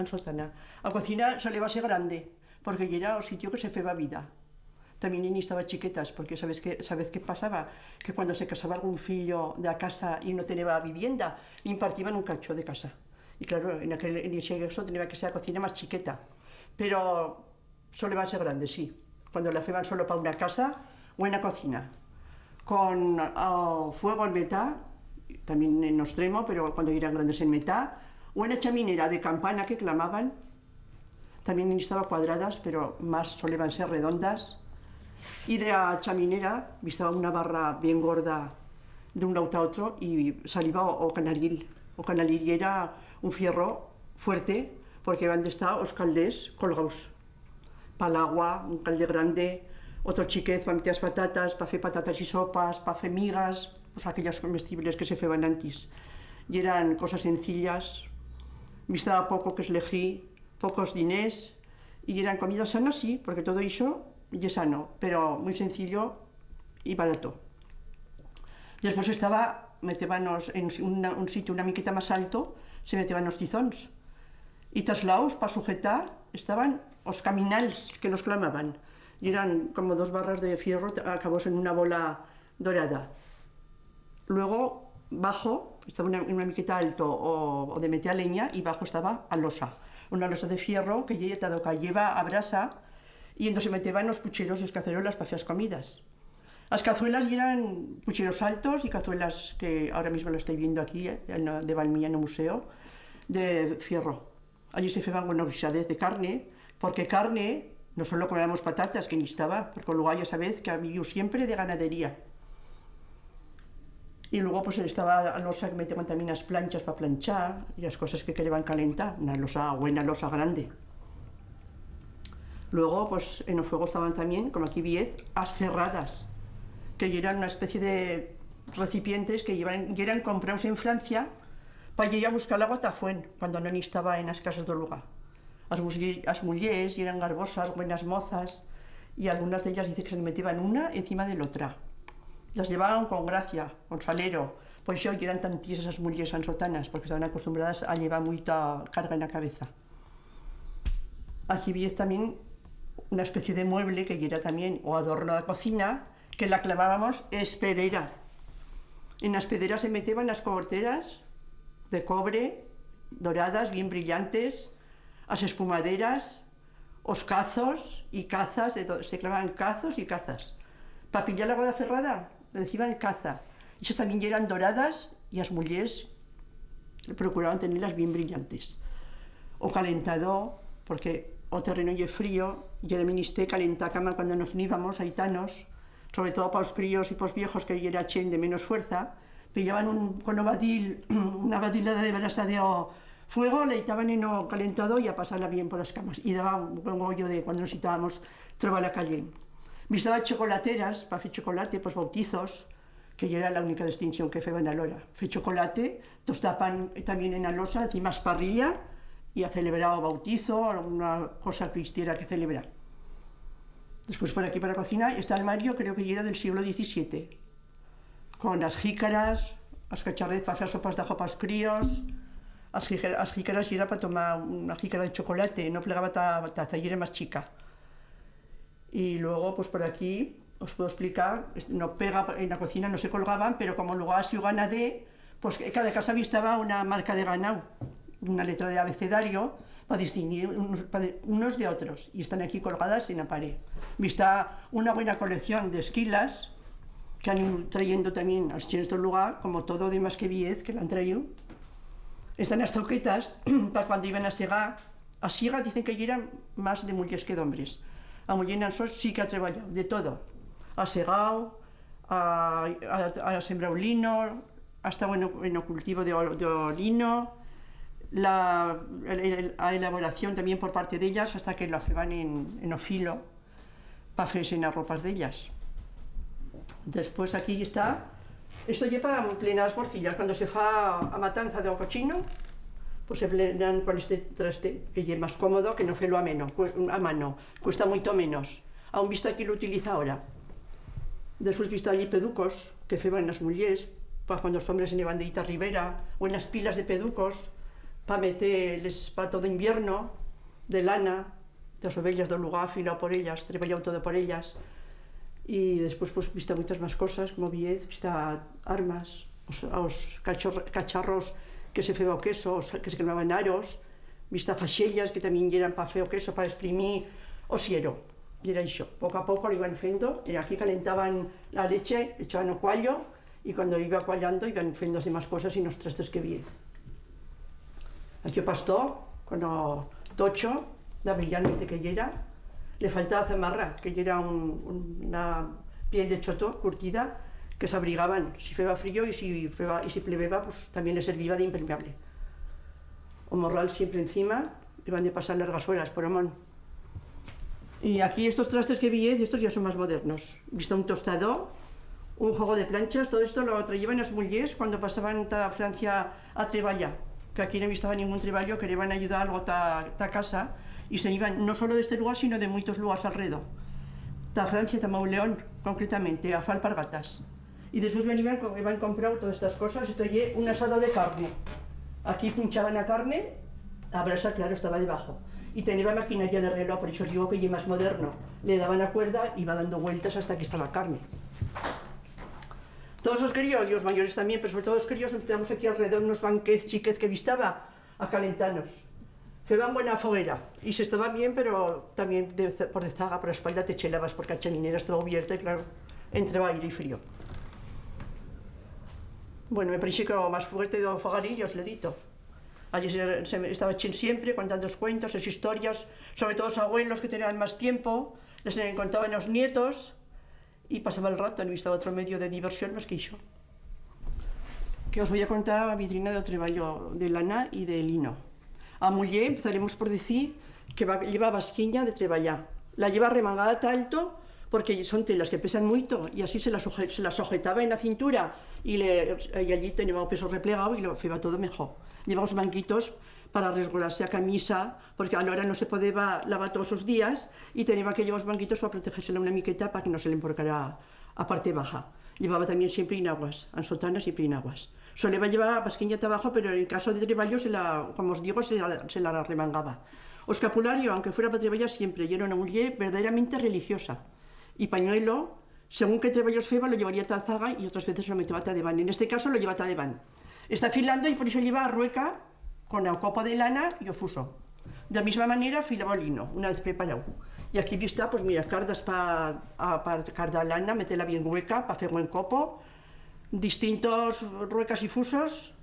en sotana. A cocina solía ser grande, porque era o sitio que se feba vida. También estaba chiquetas, porque sabes qué pasaba? Que cuando se casaba algún fillo de la casa y no tenía vivienda, le impartían un cacho de casa. Y claro, en ese caso tenía que ser la cocina más chiqueta. Pero solía ser grande, sí. Cuando la feban solo para una casa, buena cocina. Con fuego en metá, también en extremo, pero cuando eran grandes en metá, una chaminera de campana que clamaban, también estaba cuadradas, pero más solían ser redondas, y de la chaminera estaba una barra bien gorda de un lado a otro y salía o canalil. O canalil era un fierro fuerte, porque van de estar los caldés colgados. Para el agua, un calde grande, otro chiquet para meter las patatas, para hacer patatas y sopas, para hacer migas, pues aquellas comestibles que se feban antes. Y eran cosas sencillas, vistaba poco que es elegí, pocos diners, y eran comidas sanas, sí, porque todo eso y es sano, pero muy sencillo y barato. Después metébanos en un sitio una miqueta más alto, se meteban los tizons. Y taslaos, para sujetar, estaban los caminals que los clamaban. Y eran como dos barras de fierro acabados en una bola dorada. Luego, bajo, estaba una miqueta alto o de meter leña, y bajo estaba a losa. Una losa de fierro que lleva a brasa, y entonces metían los pucheros y las cacerolas para hacer las comidas. Las cazuelas eran pucheros altos y cazuelas que ahora mismo lo estoy viendo aquí, de Valmilla en el museo, de fierro. Allí se hacían una guisadez de carne, porque carne no solo comíamos patatas, que ni estaba, porque luego ya sabéis que había siempre de ganadería. Y luego pues estaba la losa que metían también las planchas para planchar y las cosas que querían calentar, una buena losa grande. Luego, pues en el fuego estaban también, como aquí veis, as ferradas, que eran una especie de recipientes que eran comprados en Francia para ir a buscar el agua a fuent, cuando no estaba en las casas del lugar. As mujeres eran garbosas, buenas mozas, y algunas de ellas dicen que se metían una encima de la otra. Las llevaban con gracia, con salero, por eso eran tantísimas esas mujeres ansotanas, porque estaban acostumbradas a llevar mucha carga en la cabeza. Aquí veis también una especie de mueble que era también o adorno de la cocina, que la clavábamos espedera. En la espedera se metían las coberteras de cobre, doradas, bien brillantes, las espumaderas, os cazos y cazas, se clavaban cazos y cazas. Para pillar la agua ferrada, le decían caza. Esas también eran doradas y las mujeres procuraban tenerlas bien brillantes. O calentador, porque o terreno y frío, y era menester calentar cama cuando nos íbamos, aitanos, sobre todo para los críos y para los viejos que era chen de menos fuerza, pillaban con una badilada de brasa de fuego, le echaban en el calentador y a pasarla bien por las camas. Y daba un buen bollo de cuando necesitábamos trobar la calle. Vistaba chocolateras para hacer chocolate, pues bautizos, que ya era la única distinción que feban a l'hora. Fe chocolate, tostapan también en la losa, encima parrilla, y a celebrar o bautizo, o alguna cosa cristiana que celebrar. Después por aquí para la cocina está el armario, creo que ya era del siglo XVII, con las jícaras, las cacharretas para hacer sopas de ajo para los críos. Las jícaras era para tomar una jícara de chocolate, no plegaba taza, y era más chica. Y luego pues por aquí os puedo explicar, no pega en la cocina, no se colgaban, pero como luego ha sido ganadé, pues cada casa vistaba una marca de ganado, una letra de abecedario para distinguir unos de otros, y están aquí colgadas en la pared. Vista una buena colección de esquilas que han ido trayendo también a los chinos del lugar, como todo de más que 10 que lo han traído. Están las troquetas para cuando iban a segar. A siega dicen que eran más de mujeres que de hombres. A mujeres en sí que ha trabajado, de todo. Ha segado, ha sembrado lino, ha estado en el cultivo de lino, la elaboración también por parte de ellas, hasta que lo hacían en el filo para hacerse en las ropas de ellas. Después aquí está, esto lleva plenas las morcillas, cuando se fa a matanza de cochino, pues se plenan con este traste, que es más cómodo que no hacerlo a mano, cuesta mucho menos. Aún visto aquí lo utiliza ahora. Después visto allí peducos que feban las mujeres, para cuando los hombres se van de ita ribera, o en las pilas de peducos, para meter l'espato d'invierno, de lana, das ovellas do lugar, filado por ellas, treballado todo por ellas. E despois, pues, vista moitas máis cosas, como viez, vista armas, os cacharros que se feba o queso, que se quemaban aros, vista faxellas que tamén eran para fer o queso, para exprimir o xiero. E era iso, pouco a pouco lo iban fendo, e aquí calentaban a leche, echaban o cuallo, e cando iba cuallando iban fendo as demás cosas e nos trastes que viez. Aquí o pastor, con o tocho, de avellano dice que era, le faltaba zamarra, que era una piel de choto curtida, que se abrigaban si feba frío y si pleveba, pues también le servía de impermeable. O morral siempre encima, iban de pasar largas horas por Amón. Y aquí estos trastes que vi, estos ya son más modernos. Vista un tostador, un juego de planchas, todo esto lo traían las mujeres cuando pasaban a Francia a treballar, que aquí no estaba ningún treballo, que le iban a ayudar algo a casa, y se iban no solo de este lugar, sino de muchos lugares alrededor. A Francia, a Mauleón, concretamente, a Falpargatas. Y después venían, iban comprado todas estas cosas, esto y un asado de carne. Aquí pinchaban la carne, la brasa, claro, estaba debajo. Y tenía maquinaria de reloj, por eso os digo que es más moderno. Le daban la cuerda y iba dando vueltas hasta que estaba carne. Todos los críos, y los mayores también, pero sobre todo los críos, empezamos aquí alrededor unos banquets chiquets que vistaba a calentarnos. Feban buena foguera, y se estaba bien, pero también por de zaga, por la espalda te chelabas, porque la chaninera estaba abierta y claro, entraba aire y frío. Bueno, me parece que lo más fuerte de fogarillos, le dito. Allí estaba Chin siempre contando cuentos, las historias, sobre todo los abuelos que tenían más tiempo, les contaban a los nietos y pasaba el rato, no estaba otro medio de diversión más que eso. Que os voy a contar a vitrina de trabajo de lana y de lino. A muller empezaremos por decir que lleva basquiña de treballar. La lleva remangada alto porque son telas que pesan mucho y así se la sujetaba en la cintura y allí tenía un peso replegado y lo hacía todo mejor. Lleva unos banquitos para resguardarse a camisa porque a la hora no se podía lavar todos los días y tenía que llevar unos banquitos para protegérsela una miqueta para que no se le emporcara a parte baja. Llevaba también siempre inaguas, en sotanas siempre inaguas. Solía llevar basquiña abajo, pero en el caso de treballo, como os digo, se la remangaba. O escapulario, aunque fuera para treballar siempre, era una mujer verdaderamente religiosa. Y pañuelo, según qué treballos feba, lo llevaría a talzaga y otras veces lo metía a tadeván. En este caso lo lleva a tadeván. Está afilando y por eso lleva a rueca con el copo de lana y o fuso. De la misma manera filaba lino, una vez preparado. Y aquí está, pues mira, cardas para cardar lana, meterla bien hueca, para hacer buen copo, distintos ruecas y fusos,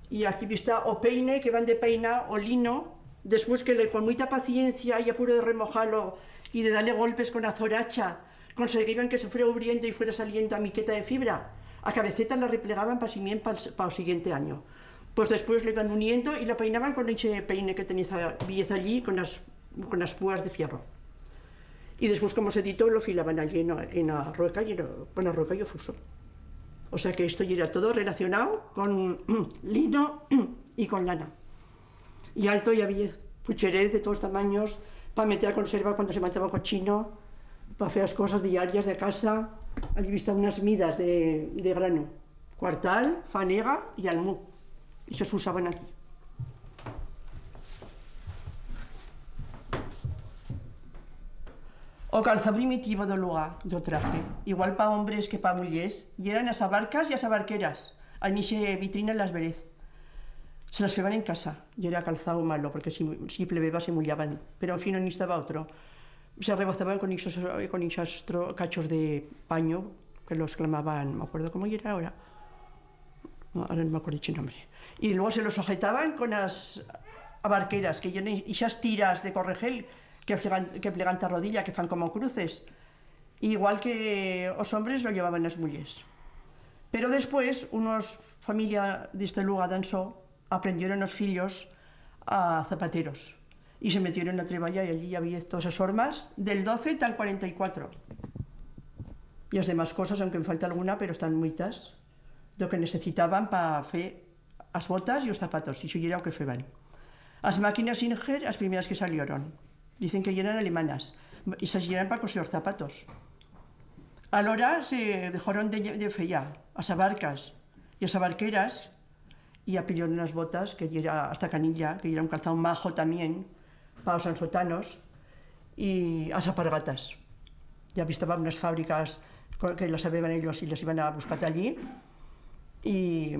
y aquí está o peine, que van de peinar, o lino, después que con mucha paciencia y apuro de remojarlo y de darle golpes con azoracha, conseguían que se fuera abriendo y fuera saliendo a miqueta de fibra, a cabeceta la replegaban para el siguiente año. Pues después lo iban uniendo y la peinaban con ese peine que tenía belleza allí, con las púas de fierro. Y después, como se editó, lo filaban allí en la rueca y el fuso. O sea que esto ya era todo relacionado con lino y con lana. Y alto y había pucherés de todos tamaños para meter a conserva cuando se mataba cochino, para hacer las cosas diarias de casa. Allí vista unas midas de grano, cuartal, fanega y almú. Y se usaban aquí. O calza primitivo do lugar, do traje, igual para hombres que para mujeres, y eran las abarcas y las abarqueras. Allí se vitrina en las verez. Se las feban en casa, y era calzado malo, porque si plebeba se mullaban, pero en fin, no estaba otro. Se rebozaban con esos cachos de paño, que los clamaban, me acuerdo cómo era ahora. No, ahora no me acuerdo el nombre. Y luego se los sujetaban con las abarqueras, que eran esas tiras de corregel, que plegan a rodilla, que fan como cruces. Igual que los hombres lo llevaban las mujeres. Pero después, unos familia de este lugar danzó, aprendieron los fillos a zapateros y se metieron a treballar y allí había todas esas hormas del 12 al 44. Y las demás cosas, aunque me falta alguna, pero están muitas, lo que necesitaban para hacer las botas y los zapatos, y eso era lo que feban. Las máquinas Singer, las primeras que salieron, dicen que eran alemanas, y se eran para coser zapatos. Ahora se dejaron de fear, las abarcas y las abarqueras, y a pilló unas botas que era hasta canilla, que era un calzado majo también, para los ansotanos, y las alpargatas. Ya visitaban unas fábricas que las sabían ellos y las iban a buscar allí, y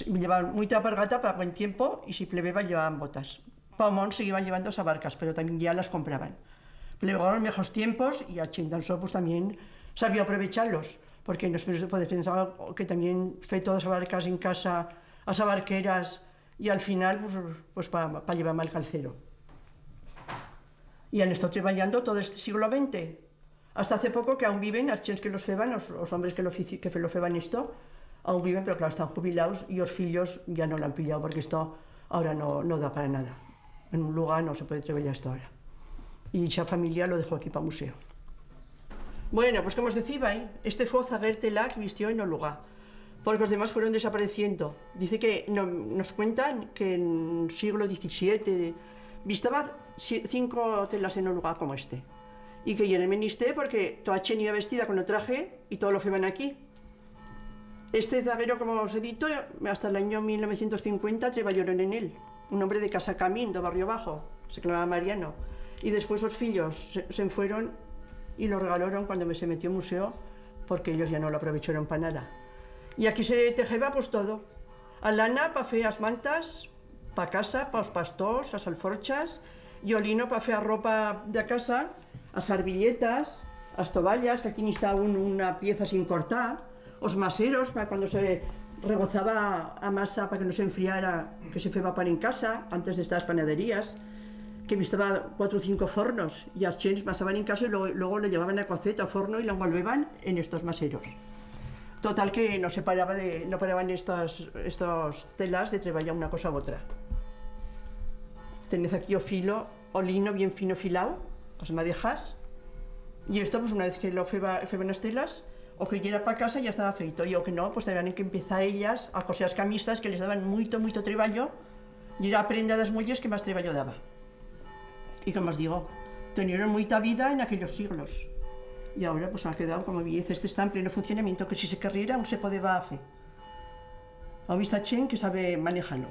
llevaban mucha alpargata para buen tiempo, y si plebeba llevaban botas. Paumón se iban llevando esas barcas, pero también ya las compraban. Plegaron mejores tiempos y a Chintanso pues también sabía aprovecharlos, porque no se pensaba que también fue todas las barcas en casa, las barqueras, y al final pues para llevar mal calcero. Y han estado trabajando todo este siglo XX. Hasta hace poco que aún viven, las chens que los feban, los hombres que lo feban esto, aún viven, pero claro, están jubilados y los fillos ya no lo han pillado porque esto ahora no da para nada. En un lugar no se puede trabajar esto ahora. Y esa familia lo dejó aquí para museo. Bueno, pues como os decía, este fue Zaguer Telá que vistió en el lugar, porque los demás fueron desapareciendo. Dice que nos cuentan que en el siglo XVII vistaba 5 telas en el lugar como este. Y que ya en el meniste porque toda Chen iba vestida con el traje y todo lo feban aquí. Este zaguero, como os he dicho, hasta el año 1950 trabajaron en él. Un hombre de Casa Camín, de Barrio Bajo, se llamaba Mariano. Y después los fillos se fueron y lo regalaron cuando se metió en museo, porque ellos ya no lo aprovecharon para nada. Y aquí se tejeba pues todo. A lana para hacer las mantas, para casa, para los pastores, las alforchas, y olino para hacer ropa de casa, las arbilletas, las tovallas, que aquí ni está una pieza sin cortar, los maseros para cuando se rebozaba a masa para que no se enfriara, que se feba pan en casa, antes de estas panaderías, que vistaba 4 o 5 fornos, y las chens masaban en casa y luego le llevaban a coceta a forno y lo envolvían en estos maseros. Total que no paraban estas telas de trabajar una cosa u otra. Tenéis aquí o filo, o lino bien fino filado, las madejas, y esto pues una vez que lo feban las telas, o que llegara para casa ya estaba feito, y o que no, pues tenían que empezar ellas a coser las camisas que les daban mucho trabajo, y era a prenda das mulleres que más trabajo daba. Y como os digo, tenieron mucha vida en aquellos siglos. Y ahora pues ha quedado, como veis, este está en pleno funcionamiento, que si se querriera aún se podía hacer. Ha visto Chen que sabe manejarlo.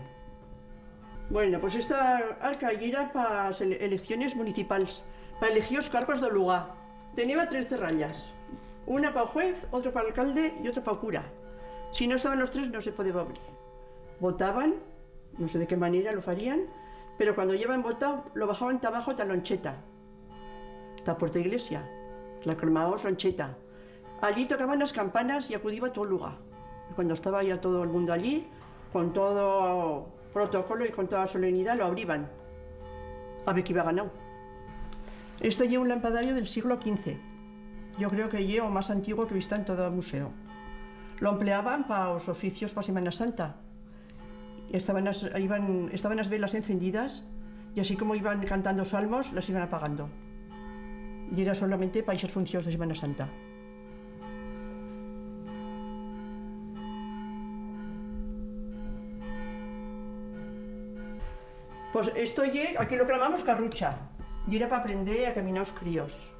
Bueno, pues esta arca era para las elecciones municipales, para elegir los cargos del lugar. Tenía 3 cerrallas, una para el juez, otra para el alcalde y otra para el cura. Si no estaban los 3 no se podía abrir. Votaban, no sé de qué manera lo harían, pero cuando llevan votado lo bajaban abajo a loncheta, la puerta de iglesia, la colmaos loncheta. Allí tocaban las campanas y acudía a todo el lugar. Y cuando estaba ya todo el mundo allí, con todo protocolo y con toda solemnidad lo abrían. A ver qué iba ganado. Este lleva un lampadario del siglo XV. Yo creo que lleva más antiguo que vista en todo el museo. Lo empleaban para los oficios para Semana Santa. Estaban las velas encendidas y así como iban cantando salmos, las iban apagando. Y era solamente para esas funciones de Semana Santa. Pues esto aquí lo clamamos carrucha, y era para aprender a caminar los críos.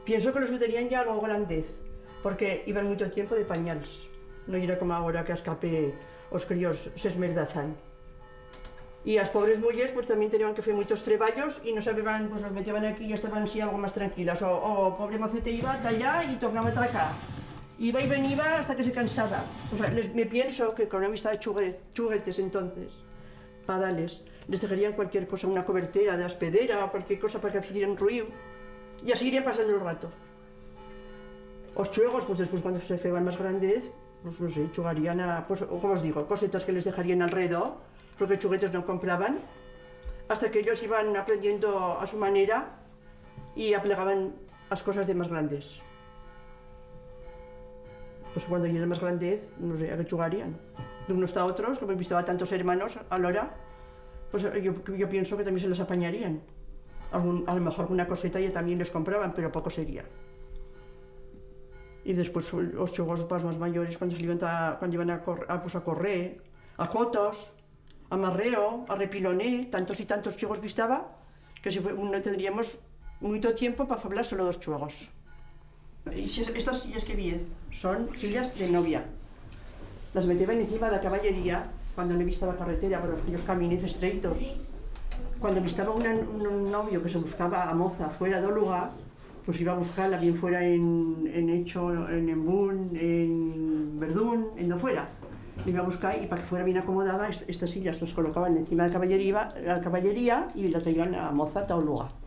Pienso que los tenían ya algo grandez, porque iban mucho tiempo de pañales. No era como ahora que a escape los críos se esmerdazan. Y las pobres mujeres pues también tenían que hacer muchos treballos y no sabían, pues los metían aquí y estaban así algo más tranquilas. O pobre mocete iba allá y tornaba a acá. Iba y venía hasta que se cansaba. O sea, me pienso que con una vista de chuguetes entonces, padales, les dejarían cualquier cosa, una cobertera de hospedera o cualquier cosa para que hicieran ruido. Y así irían pasando el rato. Los chuegos, pues después cuando se feban más grandes, pues no sé, chugarían pues como os digo, cosetas que les dejarían alrededor, porque chuguetes no compraban, hasta que ellos iban aprendiendo a su manera y aplegaban las cosas de más grandes. Pues cuando eran más grandes, no sé, a qué chugarían. De unos a otros, como he visto a tantos hermanos a la hora, pues yo pienso que también se les apañarían. A lo mejor una coseta ya también les compraban, pero poco sería. Y después los chugos más mayores cuando iban a correr, a jotos, a marreo, a repiloné, tantos y tantos chugos vistaba, que no tendríamos mucho tiempo para hablar solo dos chugos. Y estas sillas que vi son sillas de novia. Las metían encima de la caballería cuando no vista la carretera, por aquellos caminos estreitos. Cuando vistaba un novio que se buscaba a moza fuera de lugar, pues iba a buscarla, bien fuera en Echo, en Embún, en Verdún, en donde fuera. Le iba a buscar y para que fuera bien acomodada, estas sillas las colocaban encima de la caballería y la traían a moza a tal lugar.